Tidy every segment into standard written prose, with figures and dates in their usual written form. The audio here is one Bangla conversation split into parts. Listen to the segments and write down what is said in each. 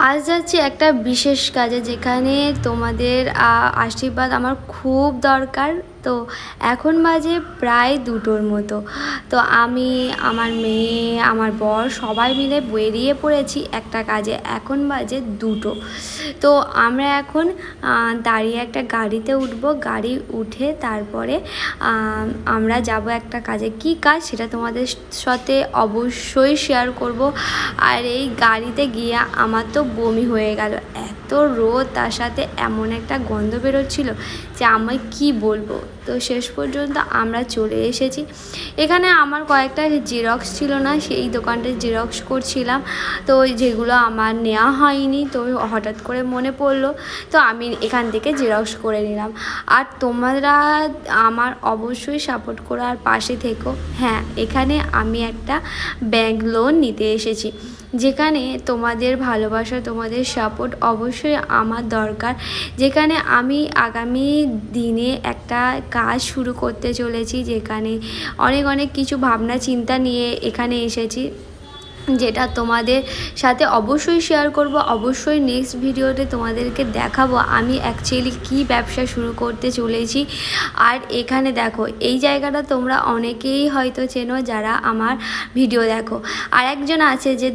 আজ যাচ্ছি একটা বিশেষ কাজে, যেখানে তোমাদের আশীর্বাদ আমার খুব দরকার। তো এখন বাজে প্রায় 2টোর মতো। তো আমি, আমার মেয়ে, আমার বর সবাই মিলে বেরিয়ে পড়েছি একটা কাজে। এখন বাজে 2টো। তো আমরা এখন দাঁড়িয়ে একটা গাড়িতে উঠবো। গাড়ি উঠে তারপরে আমরা যাব একটা কাজে। কি কাজ সেটা তোমাদের সাথে অবশ্যই শেয়ার করব। আর এই গাড়িতে গিয়ে আমার তো বমি হয়ে গেল। এত রোদ, তার সাথে এমন একটা গন্ধ বেরোচ্ছিল যে আমি কি বলবো। তো শেষ পর্যন্ত আমরা চলে এসেছি। এখানে আমার কয়েকটা জেরক্স ছিল না, সেই দোকানটায় জেরক্স করছিলাম। তো যেগুলো আমার নেওয়া হয়নি, তো হঠাৎ করে মনে পড়লো, তো আমি এখান থেকে জেরক্স করে নিলাম। আর তোমরা আমার অবশ্যই সাপোর্ট করো আর পাশে থেকো। হ্যাঁ, এখানে আমি একটা ব্যাংক লোন নিতে এসেছি, যেখানে তোমাদের ভালোবাসা, তোমাদের সাপোর্ট অবশ্যই আমার দরকার। যেখানে আমি আগামী দিনে একটা কাজ শুরু করতে চলেছি, যেখানে অনেক অনেক কিছু ভাবনা চিন্তা নিয়ে এখানে এসেছি, যেটা তোমাদের সাথে অবশ্যই শেয়ার করব। অবশ্যই নেক্সট ভিডিওতে তোমাদেরকে দেখাবো আমি অ্যাকচুয়ালি কী ব্যবসা শুরু করতে চলেছি। আর এখানে দেখো, এই জায়গাটা তোমরা অনেকেই হয়তো চেনো যারা আমার ভিডিও দেখো। আর একজন আছে যে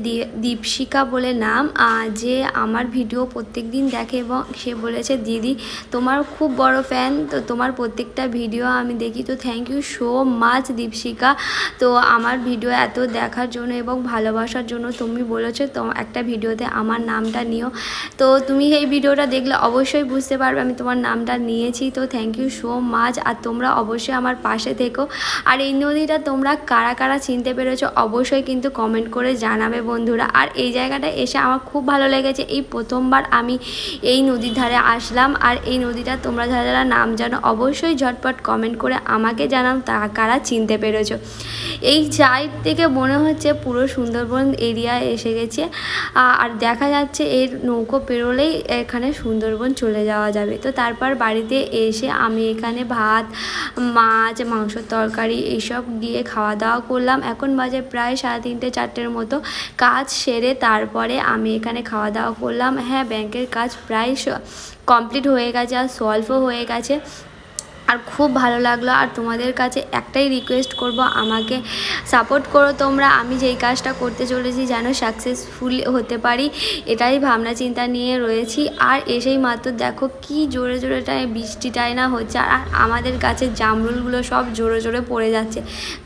দীপশিকা বলে নাম, যে আমার ভিডিও প্রত্যেক দিন দেখে, এবং সে বলেছে দিদি তোমার খুব বড় ফ্যান, তো তোমার প্রত্যেকটা ভিডিও আমি দেখি। তো থ্যাংক ইউ সো মাচ দীপশিকা, তো আমার ভিডিও এত দেখার জন্য এবং ভালোবাসার জন্য। তুমি বলেছো তো একটা ভিডিওতে আমার নামটা নিও, তো তুমি এই ভিডিওটা দেখলে অবশ্যই বুঝতে পারবে আমি তোমার নামটা নিয়েছি। তো থ্যাংক ইউ সো মাচ। আর তোমরা অবশ্যই আমার পাশে থেকো। আর এই নদীটা তোমরা কারা কারা চিনতে পেরেছো অবশ্যই কিন্তু কমেন্ট করে জানাবে বন্ধুরা। আর এই জায়গাটা এসে আমার খুব ভালো লেগেছে। এই প্রথমবার আমি এই নদীর ধারে আসলাম। আর এই নদীটা তোমরা যারা যারা নাম জানো অবশ্যই ঝটপট কমেন্ট করে আমাকে জানাও তা কারা চিনতে পেরেছো। এই সাইড থেকে মনে হচ্ছে পুরো সুন্দরবন এরিয়া এসে গেছে। আর দেখা যাচ্ছে এর নৌকো পেরোলেই এখানে সুন্দরবন চলে যাওয়া যাবে। তো তারপর বাড়িতে এসে আমি এখানে ভাত, মাছ, মাংসর তরকারি এইসব দিয়ে খাওয়া দাওয়া করলাম। এখন বাজে প্রায় 3:30 4টের মতো। কাজ সেরে তারপরে আমি এখানে খাওয়া দাওয়া করলাম। হ্যাঁ, ব্যাংকের কাজ প্রায় কমপ্লিট হয়ে গেছে, আর সলভও হয়ে গেছে। আর খুব ভালো লাগলো। আর তোমাদের কাছে একটাই রিকোয়েস্ট করব, আমাকে সাপোর্ট করো তোমরা। আমি যেই কাজটা করতে চলেছি যেন সাকসেসফুল হতে পারি, এটাই ভাবনা চিন্তা নিয়ে রয়েছি। আর এসেই মাত্র দেখো কি জোরে জোরে বৃষ্টিটাই না হচ্ছে। আর আমাদের গাছের জামরুলগুলো সব জোরে জোরে পড়ে যাচ্ছে।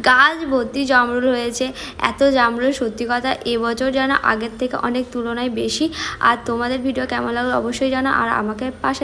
গাছ ভর্তি জামরুল হয়েছে। এত জামরুল সত্যি কথা এবছর যেন আগের থেকে অনেক তুলনায় বেশি। আর তোমাদের ভিডিও কেমন লাগলো অবশ্যই জানো, আর আমাকে পাশে